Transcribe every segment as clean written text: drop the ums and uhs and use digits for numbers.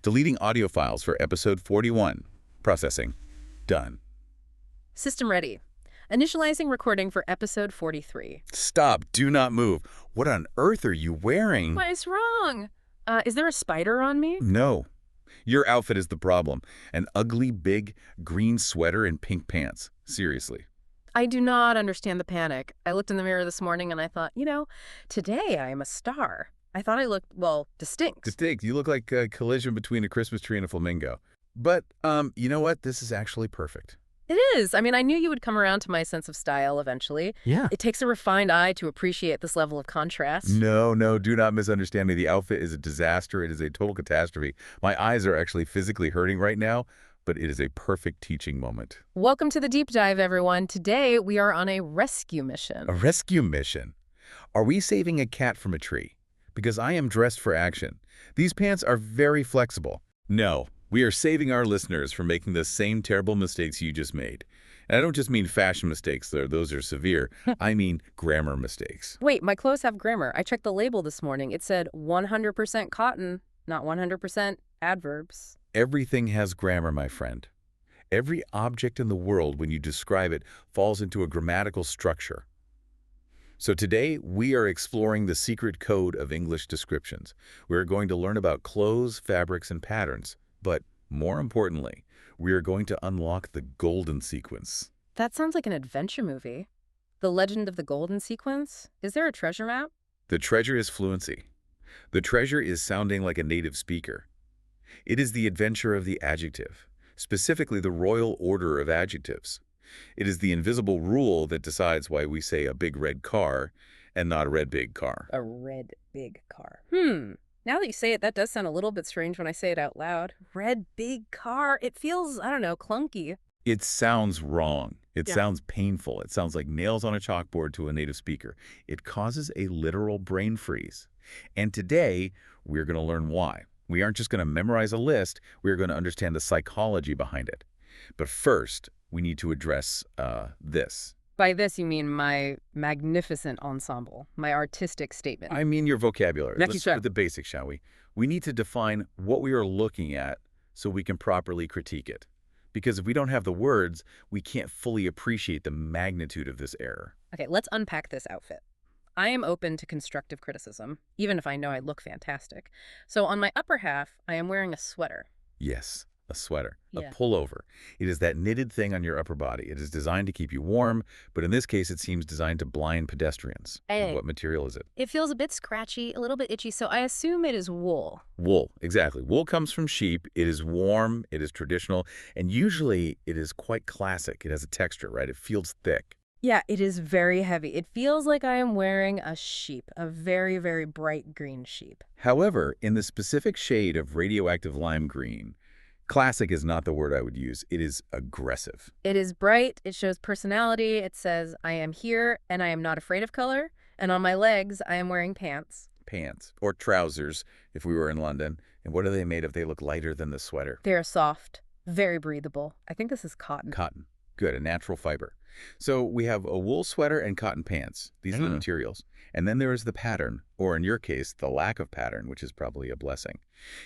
Deleting audio files for episode 41. Processing. Done. System ready. Initializing recording for episode 43. Stop. Do not move. What on earth are you wearing? What is wrong? Is there a spider on me? No. Your outfit is the problem. An ugly, big, green sweater and pink pants. Seriously. I do not understand the panic. I looked in the mirror this morning and I thought, today I am a star. I thought I looked, distinct. Distinct. You look like a collision between a Christmas tree and a flamingo. But, you know what? This is actually perfect. It is. I knew you would come around to my sense of style eventually. Yeah. It takes a refined eye to appreciate this level of contrast. No, do not misunderstand me. The outfit is a disaster. It is a total catastrophe. My eyes are actually physically hurting right now, but it is a perfect teaching moment. Welcome to the deep dive, everyone. Today, we are on a rescue mission. A rescue mission? Are we saving a cat from a tree? Because I am dressed for action. These pants are very flexible. No, we are saving our listeners from making the same terrible mistakes you just made. And I don't just mean fashion mistakes, those are severe. I mean grammar mistakes. Wait, my clothes have grammar. I checked the label this morning. It said 100% cotton, not 100% adverbs. Everything has grammar, my friend. Every object in the world, when you describe it, falls into a grammatical structure. So today, we are exploring the secret code of English descriptions. We're going to learn about clothes, fabrics, and patterns. But more importantly, we are going to unlock the golden sequence. That sounds like an adventure movie. The Legend of the Golden Sequence? Is there a treasure map? The treasure is fluency. The treasure is sounding like a native speaker. It is the adventure of the adjective, specifically the royal order of adjectives. It is the invisible rule that decides why we say a big red car and not a red big car. A red big car. Now that you say it, that does sound a little bit strange when I say it out loud. Red big car. It feels, clunky. It sounds wrong. It sounds painful. It sounds like nails on a chalkboard to a native speaker. It causes a literal brain freeze. And today, we're going to learn why. We aren't just going to memorize a list. We're going to understand the psychology behind it. But first, we need to address this. By this, you mean my magnificent ensemble, my artistic statement. I mean your vocabulary. Let's start with the basics, shall we? We need to define what we are looking at so we can properly critique it. Because if we don't have the words, we can't fully appreciate the magnitude of this error. Okay, let's unpack this outfit. I am open to constructive criticism, even if I know I look fantastic. So on my upper half, I am wearing a sweater. Yes, a sweater, a pullover. It is that knitted thing on your upper body. It is designed to keep you warm, but in this case, it seems designed to blind pedestrians. What material is it? It feels a bit scratchy, a little bit itchy, so I assume it is wool. Wool, exactly. Wool comes from sheep. It is warm, it is traditional, and usually it is quite classic. It has a texture, right? It feels thick. Yeah, it is very heavy. It feels like I am wearing a sheep, a very, very bright green sheep. However, in the specific shade of radioactive lime green, classic is not the word I would use. It is aggressive. It is bright. It shows personality. It says, I am here and I am not afraid of color. And on my legs, I am wearing pants. Pants. Or trousers, if we were in London. And what are they made of? They look lighter than the sweater. They are soft, very breathable. I think this is cotton. Cotton. Good, a natural fiber. So we have a wool sweater and cotton pants. These are the materials. And then there is the pattern, or in your case, the lack of pattern, which is probably a blessing.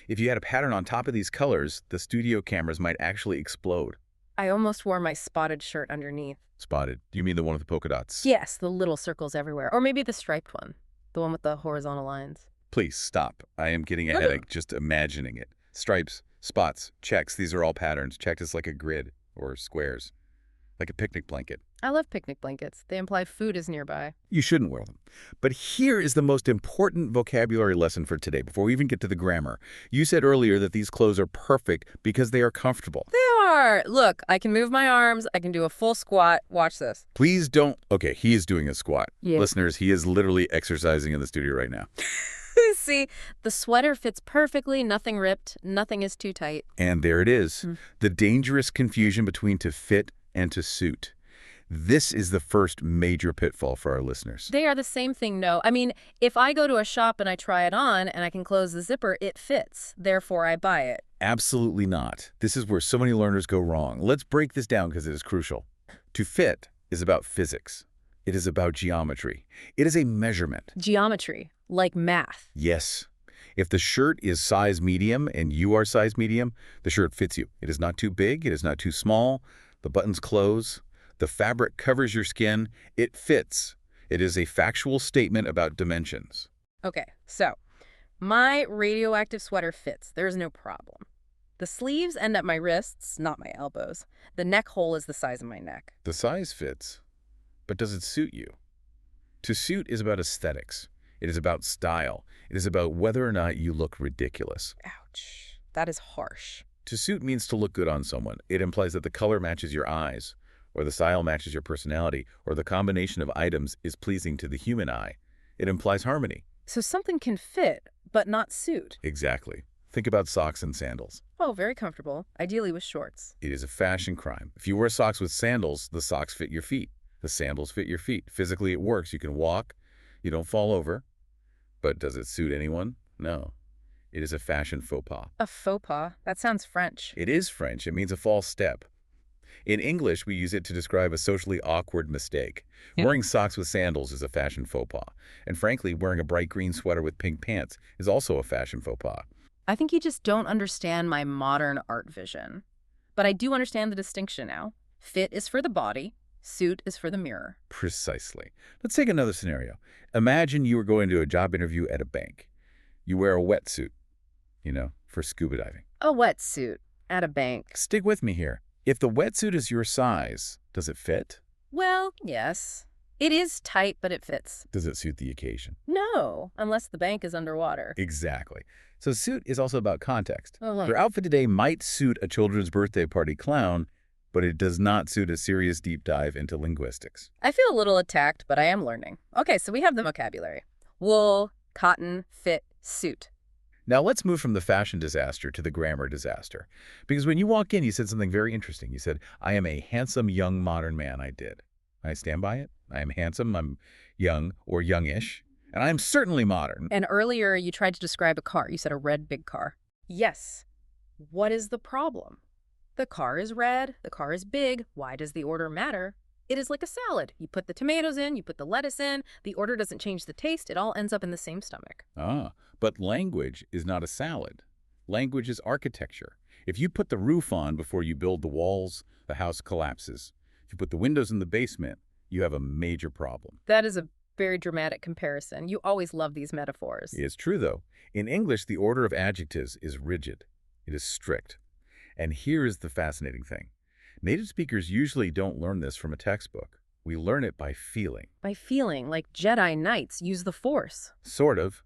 If you had a pattern on top of these colors, the studio cameras might actually explode. I almost wore my spotted shirt underneath. Spotted? Do you mean the one with the polka dots? Yes, the little circles everywhere. Or maybe the striped one, the one with the horizontal lines. Please stop. I am getting a headache just imagining it. Stripes, spots, checks, these are all patterns. Checked is like a grid or squares. Like a picnic blanket. I love picnic blankets. They imply food is nearby. You shouldn't wear them. But here is the most important vocabulary lesson for today, before we even get to the grammar. You said earlier that these clothes are perfect because they are comfortable. They are. Look, I can move my arms. I can do a full squat. Watch this. Please don't. Okay, he is doing a squat. Yeah. Listeners, he is literally exercising in the studio right now. See, the sweater fits perfectly, nothing ripped, nothing is too tight. And there it is. The dangerous confusion between to fit and to suit. This is the first major pitfall for our listeners. They are the same thing, no. If I go to a shop and I try it on and I can close the zipper, it fits. Therefore, I buy it. Absolutely not. This is where so many learners go wrong. Let's break this down because it is crucial. To fit is about physics. It is about geometry. It is a measurement. Geometry, like math. Yes. If the shirt is size medium and you are size medium, the shirt fits you. It is not too big. It is not too small. The buttons close. The fabric covers your skin. It fits. It is a factual statement about dimensions. Okay, so my radioactive sweater fits. There's no problem. The sleeves end at my wrists, not my elbows. The neck hole is the size of my neck. The size fits, but does it suit you? To suit is about aesthetics. It is about style. It is about whether or not you look ridiculous. Ouch. That is harsh. To suit means to look good on someone. It implies that the color matches your eyes, or the style matches your personality, or the combination of items is pleasing to the human eye. It implies harmony. So something can fit, but not suit. Exactly. Think about socks and sandals. Oh, very comfortable, ideally with shorts. It is a fashion crime. If you wear socks with sandals, the socks fit your feet. The sandals fit your feet. Physically, it works. You can walk. You don't fall over. But does it suit anyone? No. It is a fashion faux pas. A faux pas? That sounds French. It is French. It means a false step. In English, we use it to describe a socially awkward mistake. Yeah. Wearing socks with sandals is a fashion faux pas. And frankly, wearing a bright green sweater with pink pants is also a fashion faux pas. I think you just don't understand my modern art vision. But I do understand the distinction now. Fit is for the body. Suit is for the mirror. Precisely. Let's take another scenario. Imagine you were going to a job interview at a bank. You wear a wetsuit, for scuba diving. A wetsuit at a bank. Stick with me here. If the wetsuit is your size, does it fit? Well, yes. It is tight, but it fits. Does it suit the occasion? No, unless the bank is underwater. Exactly. So suit is also about context. Oh, Your outfit today might suit a children's birthday party clown, but it does not suit a serious deep dive into linguistics. I feel a little attacked, but I am learning. Okay, so we have the vocabulary. Wool, cotton, fit, suit. Now let's move from the fashion disaster to the grammar disaster. Because when you walk in, you said something very interesting. You said, I am a handsome young modern man. I did. I stand by it. I am handsome. I'm young or youngish. And I'm certainly modern. And earlier you tried to describe a car. You said a red big car. Yes. What is the problem? The car is red. The car is big. Why does the order matter? It is like a salad. You put the tomatoes in, you put the lettuce in. The order doesn't change the taste. It all ends up in the same stomach. But language is not a salad. Language is architecture. If you put the roof on before you build the walls, the house collapses. If you put the windows in the basement, you have a major problem. That is a very dramatic comparison. You always love these metaphors. It's true, though. In English, the order of adjectives is rigid. It is strict. And here is the fascinating thing. Native speakers usually don't learn this from a textbook. We learn it by feeling. By feeling, like Jedi Knights use the Force. Sort of.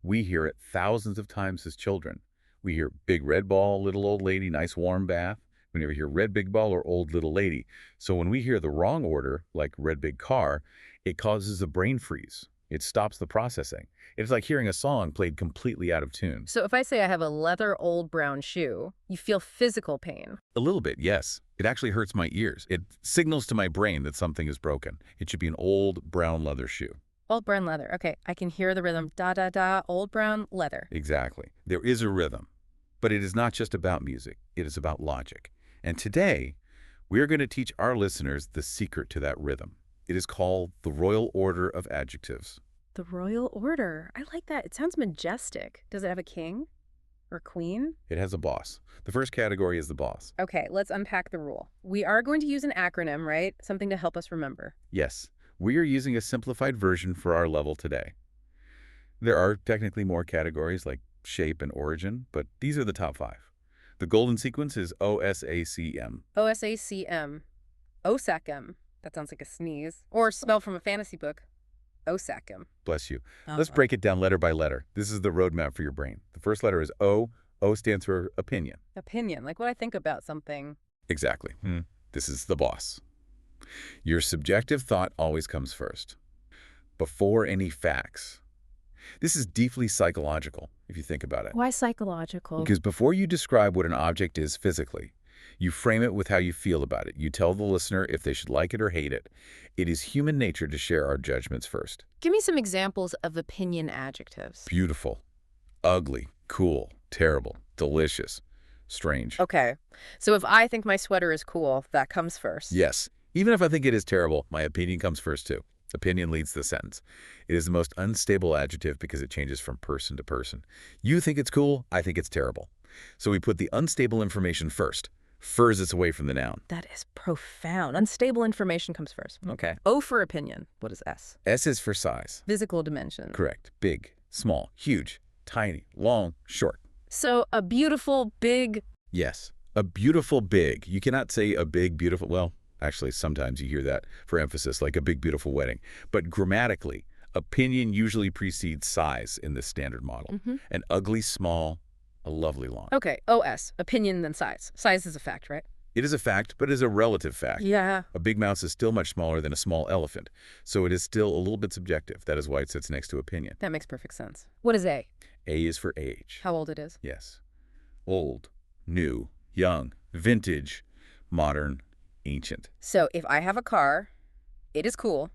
We hear it thousands of times as children. We hear big red ball, little old lady, nice warm bath. We never hear red big ball or old little lady. So when we hear the wrong order, like red big car, it causes a brain freeze. It stops the processing. It's like hearing a song played completely out of tune. So if I say I have a leather old brown shoe, you feel physical pain. A little bit, yes. It actually hurts my ears. It signals to my brain that something is broken. It should be an old brown leather shoe. Old brown leather. Okay, I can hear the rhythm. Da, da, da, old brown leather. Exactly. There is a rhythm. But it is not just about music. It is about logic. And today, we are going to teach our listeners the secret to that rhythm. It is called the Royal Order of Adjectives. The Royal Order. I like that. It sounds majestic. Does it have a king or queen? It has a boss. The first category is the boss. Okay, let's unpack the rule. We are going to use an acronym, right? Something to help us remember. Yes, we are using a simplified version for our level today. There are technically more categories like shape and origin, but these are the top 5. The golden sequence is OSACM. OSACM. OSACM. That sounds like a sneeze. Or spell from a fantasy book. OSACM. Bless you. Let's break it down letter by letter. This is the roadmap for your brain. The first letter is O. O stands for opinion. Opinion, like what I think about something. Exactly. This is the boss. Your subjective thought always comes first, before any facts. This is deeply psychological, if you think about it. Why psychological? Because before you describe what an object is physically, you frame it with how you feel about it. You tell the listener if they should like it or hate it. It is human nature to share our judgments first. Give me some examples of opinion adjectives. Beautiful, ugly, cool, terrible, delicious, strange. Okay, so if I think my sweater is cool, that comes first. Yes, even if I think it is terrible, my opinion comes first too. Opinion leads the sentence. It is the most unstable adjective because it changes from person to person. You think it's cool, I think it's terrible. So we put the unstable information first. Furs its away from the noun. That is profound. Unstable information comes first. Okay. O for opinion. What is S? S is for size. Physical dimension. Correct. Big, small, huge, tiny, long, short. So a beautiful, big... Yes. A beautiful big. You cannot say a big, beautiful... Well, actually, sometimes you hear that for emphasis, like a big, beautiful wedding. But grammatically, opinion usually precedes size in this standard model. An ugly, small, a lovely long. Okay, OS. Opinion then size. Size is a fact, right? It is a fact, but it is a relative fact. Yeah. A big mouse is still much smaller than a small elephant, so it is still a little bit subjective. That is why it sits next to opinion. That makes perfect sense. What is A? A is for age. How old it is? Yes. Old, new, young, vintage, modern, ancient. So if I have a car, it is cool,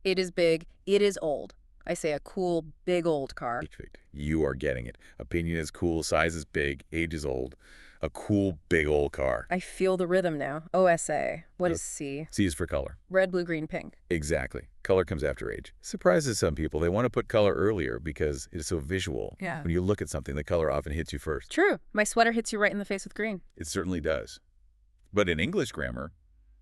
it is big, it is old. I say a cool, big old car. Perfect. You are getting it. Opinion is cool, size is big, age is old. A cool, big old car. I feel the rhythm now. OSA. What is C? C is for color. Red, blue, green, pink. Exactly. Color comes after age. Surprises some people. They want to put color earlier because it is so visual. Yeah. When you look at something, the color often hits you first. True. My sweater hits you right in the face with green. It certainly does. But in English grammar,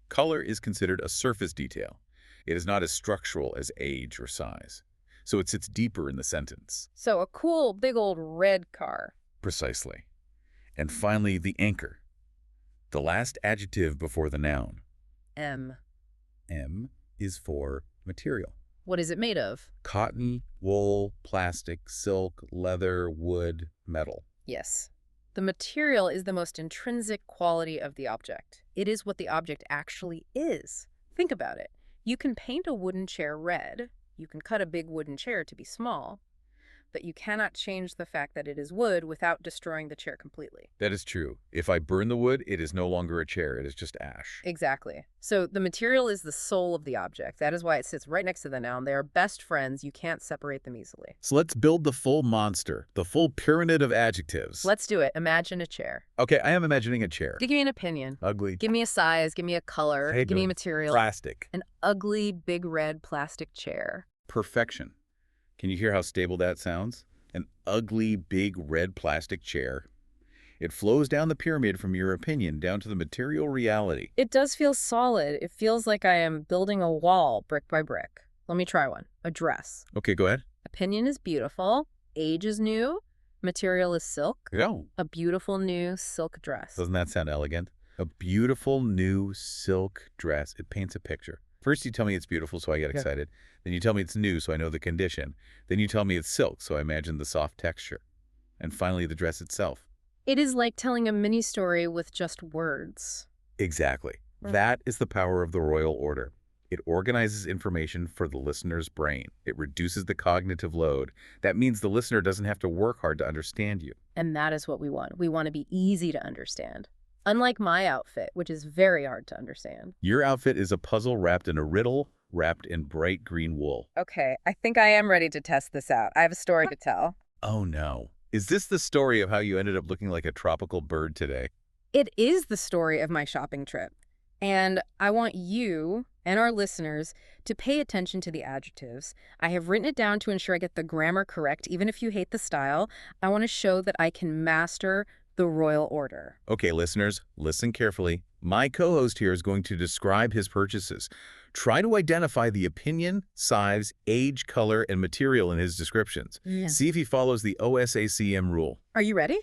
color is considered a surface detail. It is not as structural as age or size. So it sits deeper in the sentence. So a cool, big old red car. Precisely. And finally, the anchor. The last adjective before the noun. M. M is for material. What is it made of? Cotton, wool, plastic, silk, leather, wood, metal. Yes. The material is the most intrinsic quality of the object. It is what the object actually is. Think about it. You can paint a wooden chair red. You can cut a big wooden chair to be small. But you cannot change the fact that it is wood without destroying the chair completely. That is true. If I burn the wood, it is no longer a chair. It is just ash. Exactly. So the material is the soul of the object. That is why it sits right next to the noun. They are best friends. You can't separate them easily. So let's build the full monster, the full pyramid of adjectives. Let's do it. Imagine a chair. Okay, I am imagining a chair. Give me an opinion. Ugly. Give me a size. Give me a color. Hey, give me a dude. material. Plastic. An ugly, big red plastic chair. Perfection. Can you hear how stable that sounds? An ugly, big, red plastic chair. It flows down the pyramid from your opinion down to the material reality. It does feel solid. It feels like I am building a wall brick by brick. Let me try one. A dress. Okay, go ahead. Opinion is beautiful. Age is new. Material is silk. Go. A beautiful new silk dress. Doesn't that sound elegant? A beautiful new silk dress. It paints a picture. First you tell me it's beautiful, so I get excited. Then you tell me it's new, so I know the condition. Then you tell me it's silk, so I imagine the soft texture. And finally, the dress itself. It is like telling a mini story with just words. Exactly. That is the power of the royal order. It organizes information for the listener's brain. It reduces the cognitive load. That means the listener doesn't have to work hard to understand you. And that is what we want. We want to be easy to understand. Unlike my outfit, which is very hard to understand. Your outfit is a puzzle wrapped in a riddle, wrapped in bright green wool. Okay, I think I am ready to test this out. I have a story to tell. Oh no. Is this the story of how you ended up looking like a tropical bird today? It is the story of my shopping trip. And I want you and our listeners to pay attention to the adjectives. I have written it down to ensure I get the grammar correct, even if you hate the style. I want to show that I can master the royal order. Okay, listeners, listen carefully. My co-host here is going to describe his purchases. Try to identify the opinion, size, age, color, and material in his descriptions. Yeah. See if he follows the OSACM rule. Are you ready?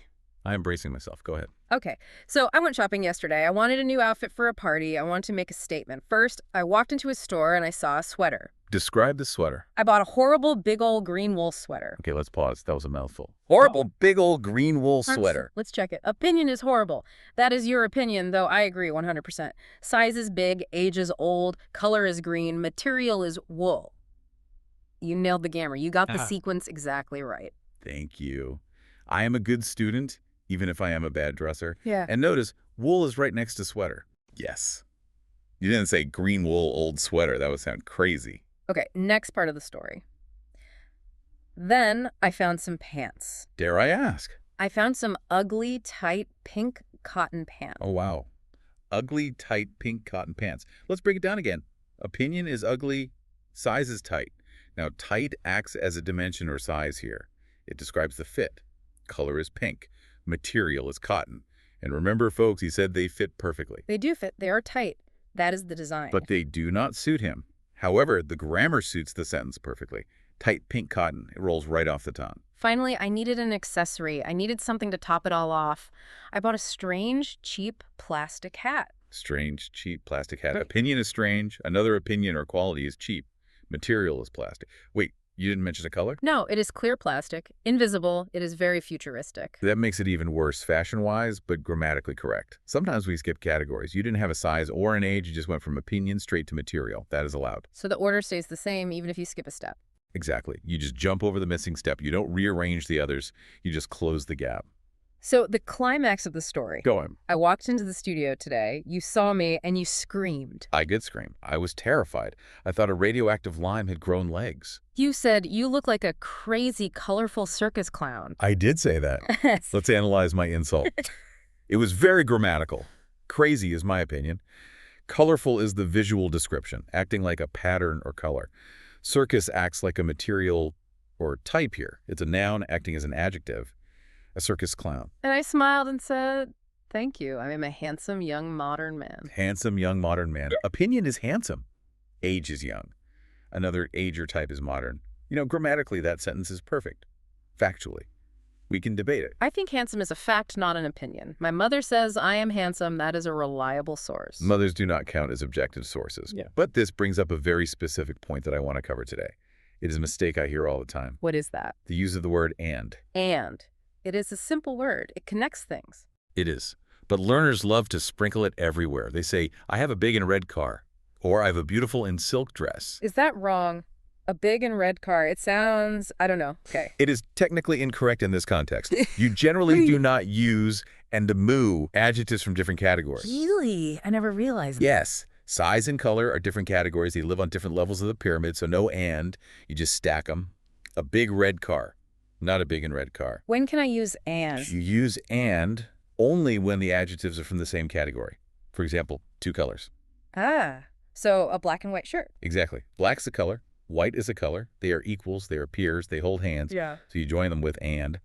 I am bracing myself. Go ahead. Okay, so I went shopping yesterday. I wanted a new outfit for a party. I wanted to make a statement. First, I walked into a store and I saw a sweater. Describe the sweater. I bought a horrible big old green wool sweater. Okay, let's pause. That was a mouthful. Horrible big old green wool sweater. Let's check it. Opinion is horrible. That is your opinion, though I agree 100%. Size is big, age is old, color is green, material is wool. You nailed the grammar. You got the sequence exactly right. Thank you. I am a good student, even if I am a bad dresser. Yeah. And notice, wool is right next to sweater. Yes. You didn't say green wool old sweater. That would sound crazy. Okay, next part of the story. Then I found some pants. Dare I ask? I found some ugly, tight, pink cotton pants. Oh, wow. Ugly, tight, pink cotton pants. Let's break it down again. Opinion is ugly, Size is tight. Now, tight acts as a dimension or size here. It describes the fit. Color is pink. Material is cotton. And remember, folks, he said they fit perfectly. They do fit. They are tight. That is the design. But they do not suit him. However, the grammar suits the sentence perfectly. Tight pink cotton. It rolls right off the tongue. Finally, I needed an accessory. I needed something to top it all off. I bought a strange, cheap plastic hat. Strange, cheap plastic hat. Opinion is strange. Another opinion or quality is cheap. Material is plastic. Wait, you didn't mention a color? No, it is clear plastic, invisible. It is very futuristic. That makes it even worse fashion-wise, but grammatically correct. Sometimes we skip categories. You didn't have a size or an age. You just went from opinion straight to material. That is allowed. So the order stays the same even if you skip a step. Exactly. You just jump over the missing step. You don't rearrange the others. You just close the gap. So the climax of the story. Go on. I walked into the studio today. You saw me and you screamed. I did scream. I was terrified. I thought a radioactive lime had grown legs. You said you look like a crazy, colorful circus clown. I did say that. Let's analyze my insult. It was very grammatical. Crazy is my opinion. Colorful is the visual description, acting like a pattern or color. Circus acts like a material or type here. It's a noun acting as an adjective. A circus clown. And I smiled and said, thank you. I am a handsome, young, modern man. Handsome, young, modern man. Opinion is handsome. Age is young. Another age or type is modern. You know, grammatically, that sentence is perfect. Factually. We can debate it. I think handsome is a fact, not an opinion. My mother says I am handsome. That is a reliable source. Mothers do not count as objective sources. Yeah. But this brings up a very specific point that I want to cover today. It is a mistake I hear all the time. What is that? The use of the word and. And. It is a simple word. It connects things. It is. But learners love to sprinkle it everywhere. They say, I have a big and red car. Or I have a beautiful and silk dress. Is that wrong? A big and red car. It sounds, I don't know. Okay. It is technically incorrect in this context. You generally do not use and moo adjectives from different categories. Really? I never realized that. Yes. Size and color are different categories. They live on different levels of the pyramid, so no and. You just stack them. A big red car. Not a big and red car. When can I use and? You use and only when the adjectives are from the same category. For example, two colors. Ah, so a black and white shirt. Exactly. Black's a color. White is a color. They are equals. They are peers. They hold hands. Yeah. So you join them with and.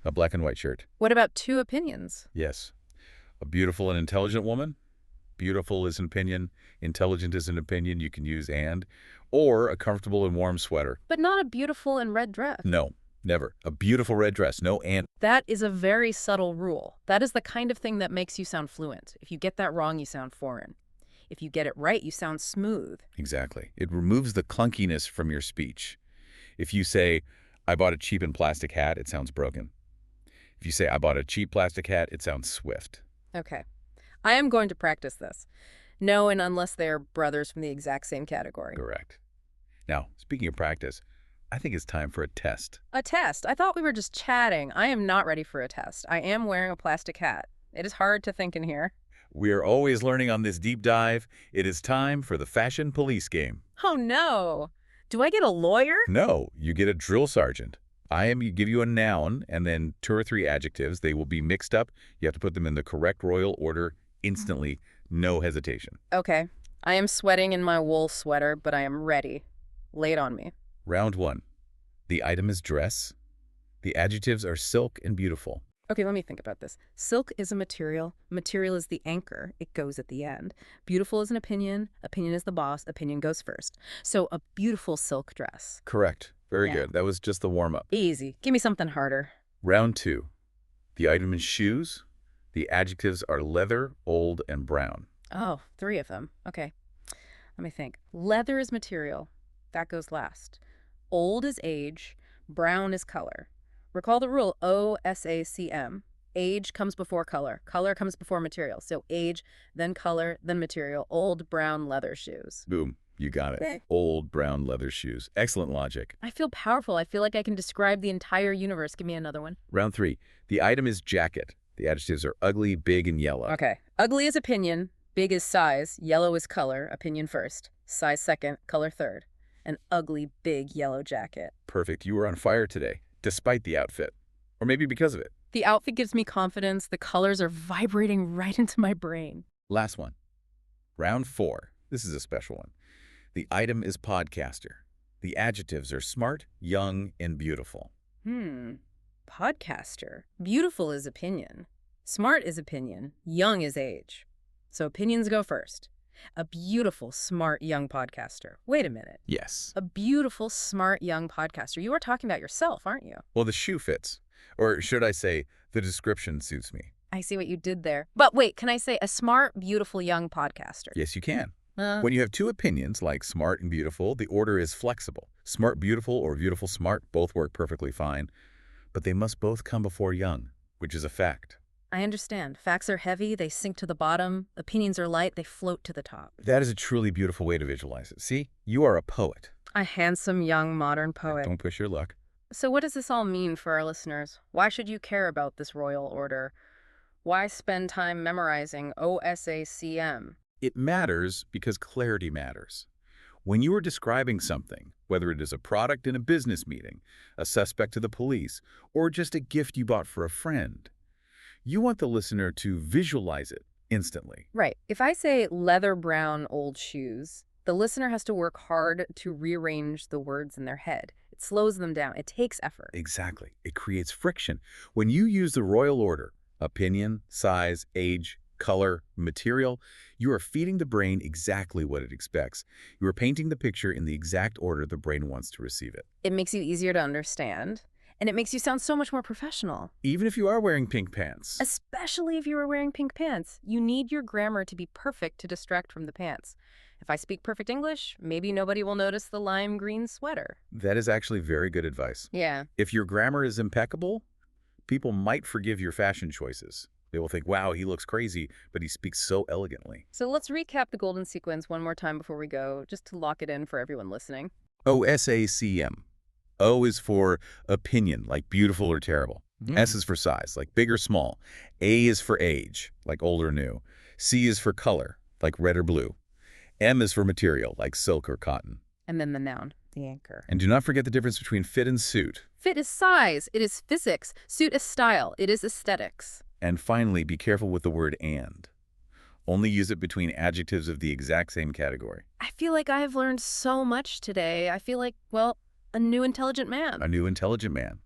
A black and white shirt. What about two opinions? Yes. A beautiful and intelligent woman. Beautiful is an opinion. Intelligent is an opinion. You can use and. Or a comfortable and warm sweater. But not a beautiful and red dress. No. Never. A beautiful red dress. No and. That is a very subtle rule. That is the kind of thing that makes you sound fluent. If you get that wrong, you sound foreign. If you get it right, you sound smooth. Exactly. It removes the clunkiness from your speech. If you say, I bought a cheap and plastic hat, it sounds broken. If you say, I bought a cheap plastic hat, it sounds swift. Okay. I am going to practice this. No and unless they are brothers from the exact same category. Correct. Now, speaking of practice, I think it's time for a test. A test? I thought we were just chatting. I am not ready for a test. I am wearing a plastic hat. It is hard to think in here. We are always learning on this deep dive. It is time for the Fashion Police game. Oh, no. Do I get a lawyer? No, you get a drill sergeant. Give you a noun and then 2 or 3 adjectives. They will be mixed up. You have to put them in the correct royal order instantly. No hesitation. Okay. I am sweating in my wool sweater, but I am ready. Lay it on me. Round 1. The item is dress. The adjectives are silk and beautiful. Okay, let me think about this. Silk is a material. Material is the anchor. It goes at the end. Beautiful is an opinion. Opinion is the boss. Opinion goes first. So a beautiful silk dress. Correct. Very Yeah. good. That was just the warm-up. Easy. Give me something harder. Round 2. The item is shoes. The adjectives are leather, old, and brown. Oh, 3 of them. Okay. Let me think. Leather is material. That goes last. Old is age. Brown is color. Recall the rule OSACM. Age comes before color. Color comes before material. So age, then color, then material. Old brown leather shoes. Boom. You got it. Okay. Old brown leather shoes. Excellent logic. I feel powerful. I feel like I can describe the entire universe. Give me another one. Round 3. The item is jacket. The adjectives are ugly, big, and yellow. Okay. Ugly is opinion. Big is size. Yellow is color. Opinion first. Size second. Color third. An ugly, big yellow jacket. Perfect. You were on fire today, despite the outfit. Or maybe because of it. The outfit gives me confidence. The colors are vibrating right into my brain. Last one. Round 4. This is a special one. The item is podcaster. The adjectives are smart, young, and beautiful. Podcaster. Beautiful is opinion. Smart is opinion. Young is age. So opinions go first. A beautiful, smart, young podcaster. Wait a minute. Yes. A beautiful, smart, young podcaster. You are talking about yourself, aren't you? Well, the shoe fits. Or should I say, the description suits me. I see what you did there. But wait, can I say a smart, beautiful, young podcaster? Yes, you can. When you have two opinions, like smart and beautiful, the order is flexible. Smart, beautiful, or beautiful, smart both work perfectly fine. But they must both come before young, which is a fact. I understand. Facts are heavy, they sink to the bottom. Opinions are light, they float to the top. That is a truly beautiful way to visualize it. See, you are a poet. A handsome, young, modern poet. Don't push your luck. So what does this all mean for our listeners? Why should you care about this royal order? Why spend time memorizing OSACM? It matters because clarity matters. When you are describing something, whether it is a product in a business meeting, a suspect to the police, or just a gift you bought for a friend, you want the listener to visualize it instantly. Right. If I say leather brown old shoes, the listener has to work hard to rearrange the words in their head. It slows them down. It takes effort. Exactly. It creates friction. When you use the royal order, opinion, size, age, color, material, you are feeding the brain exactly what it expects. You are painting the picture in the exact order the brain wants to receive it. It makes you easier to understand, and it makes you sound so much more professional. Even if you are wearing pink pants. Especially if you are wearing pink pants. You need your grammar to be perfect to distract from the pants. If I speak perfect English, maybe nobody will notice the lime green sweater. That is actually very good advice. Yeah. If your grammar is impeccable, people might forgive your fashion choices. They will think, wow, he looks crazy, but he speaks so elegantly. So let's recap the golden sequence one more time before we go, just to lock it in for everyone listening. OSACM. O is for opinion, like beautiful or terrible. S is for size, like big or small. A is for age, like old or new. C is for color, like red or blue. M is for material, like silk or cotton. And then the noun, the anchor. And do not forget the difference between fit and suit. Fit is size. It is physics. Suit is style. It is aesthetics. And finally, be careful with the word and. Only use it between adjectives of the exact same category. I feel like I have learned so much today. I feel like, well, a new intelligent man. A new intelligent man.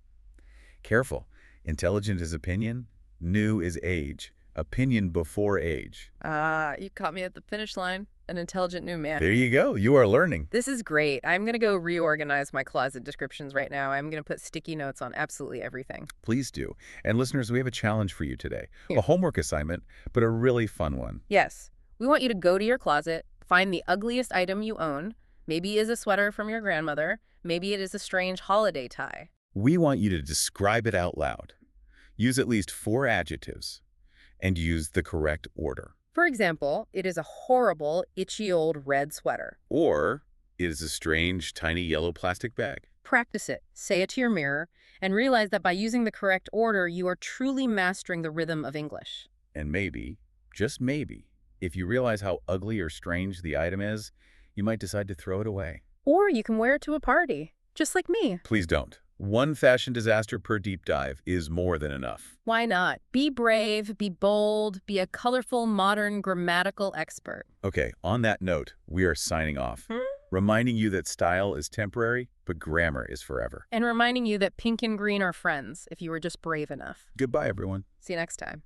Careful. Intelligent is opinion. New is age. Opinion before age. You caught me at the finish line. An intelligent new man. There you go. You are learning. This is great. I'm going to go reorganize my closet descriptions right now. I'm going to put sticky notes on absolutely everything. Please do. And listeners, we have a challenge for you today. Here. A homework assignment, but a really fun one. Yes. We want you to go to your closet, find the ugliest item you own. Maybe it is a sweater from your grandmother. Maybe it is a strange holiday tie. We want you to describe it out loud. Use at least 4 adjectives and use the correct order. For example, it is a horrible, itchy old red sweater. Or it is a strange, tiny yellow plastic bag. Practice it, say it to your mirror, and realize that by using the correct order, you are truly mastering the rhythm of English. And maybe, just maybe, if you realize how ugly or strange the item is, you might decide to throw it away. Or you can wear it to a party, just like me. Please don't. One fashion disaster per deep dive is more than enough. Why not? Be brave, be bold, be a colorful, modern grammatical expert. Okay, on that note, we are signing off. Reminding you that style is temporary, but grammar is forever. And reminding you that pink and green are friends if you were just brave enough. Goodbye, everyone. See you next time.